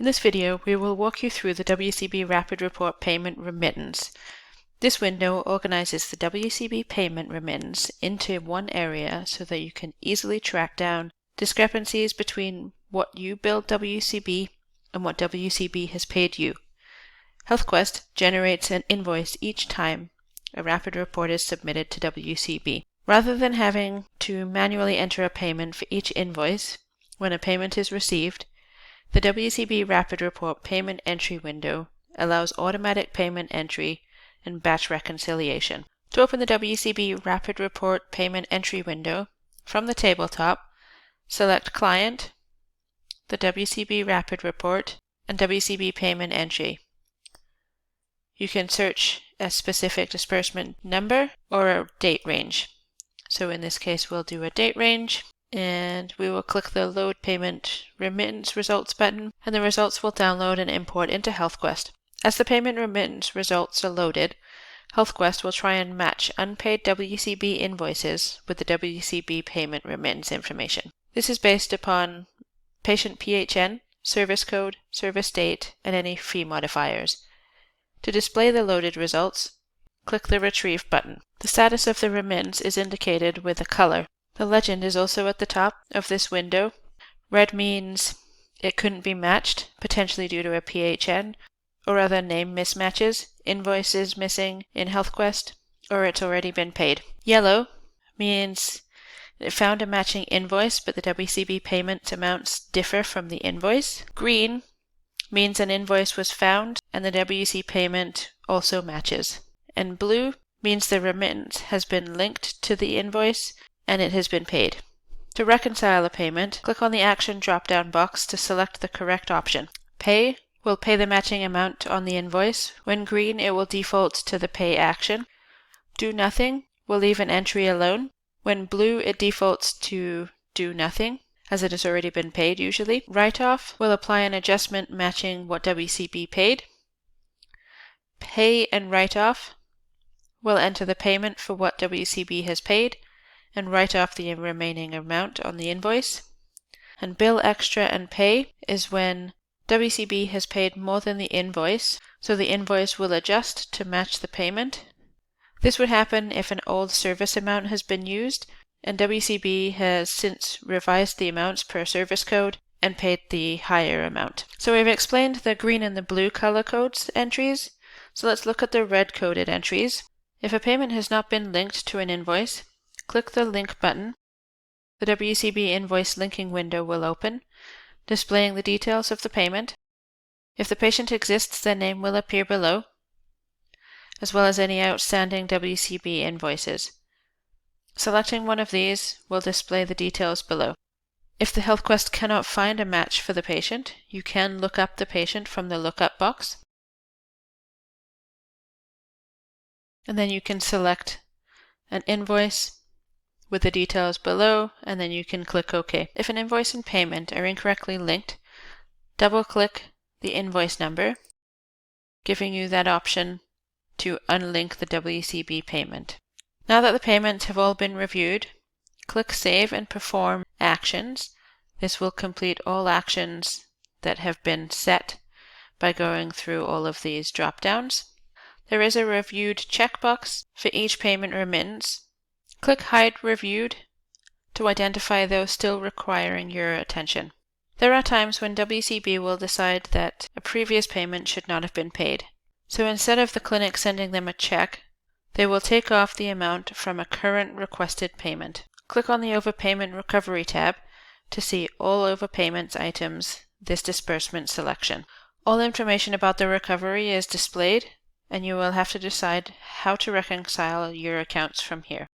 In this video, we will walk you through the WCB Rapid Report Payment Remittance. This window organizes the WCB payment remittance into one area so that you can easily track down discrepancies between what you billed WCB and what WCB has paid you. HealthQuest generates an invoice each time a rapid report is submitted to WCB. Rather than having to manually enter a payment for each invoice when a payment is received, the WCB Rapid Report Payment Entry window allows automatic payment entry and batch reconciliation. To open the WCB Rapid Report Payment Entry window, from the tabletop, select Client, the WCB Rapid Report, and WCB Payment Entry. You can search a specific disbursement number or a date range. So in this case, we'll do a date range, and we will click the Load Payment Remittance Results button, and the results will download and import into HealthQuest. As the payment remittance results are loaded, HealthQuest will try and match unpaid WCB invoices with the WCB payment remittance information. This is based upon patient PHN, service code, service date, and any fee modifiers. To display the loaded results, click the Retrieve button. The status of the remittance is indicated with a color. The legend is also at the top of this window. Red means it couldn't be matched, potentially due to a PHN or other name mismatches, invoices missing in HealthQuest, or it's already been paid. Yellow means it found a matching invoice, but the WCB payment amounts differ from the invoice. Green means an invoice was found and the WC payment also matches. And blue means the remittance has been linked to the invoice and it has been paid. To reconcile a payment, click on the Action drop-down box to select the correct option. Pay will pay the matching amount on the invoice. When green, it will default to the Pay action. Do Nothing will leave an entry alone. When blue, it defaults to Do Nothing, as it has already been paid usually. Write-off will apply an adjustment matching what WCB paid. Pay and Write-off will enter the payment for what WCB has paid and write off the remaining amount on the invoice. And Bill Extra and Pay is when WCB has paid more than the invoice, so the invoice will adjust to match the payment. This would happen if an old service amount has been used, and WCB has since revised the amounts per service code and paid the higher amount. So we've explained the green and the blue color codes entries, so let's look at the red coded entries. If a payment has not been linked to an invoice, click the Link button. The WCB invoice linking window will open, displaying the details of the payment. If the patient exists, their name will appear below, as well as any outstanding WCB invoices. Selecting one of these will display the details below. If the HealthQuest cannot find a match for the patient, you can look up the patient from the lookup box. And then you can select an invoice with the details below, and then you can click OK. If an invoice and payment are incorrectly linked, double-click the invoice number, giving you that option to unlink the WCB payment. Now that the payments have all been reviewed, click Save and Perform Actions. This will complete all actions that have been set by going through all of these drop-downs. There is a Reviewed checkbox for each payment remittance. Click Hide Reviewed to identify those still requiring your attention. There are times when WCB will decide that a previous payment should not have been paid. So instead of the clinic sending them a check, they will take off the amount from a current requested payment. Click on the Overpayment Recovery tab to see all overpayments items this disbursement selection. All information about the recovery is displayed, and you will have to decide how to reconcile your accounts from here.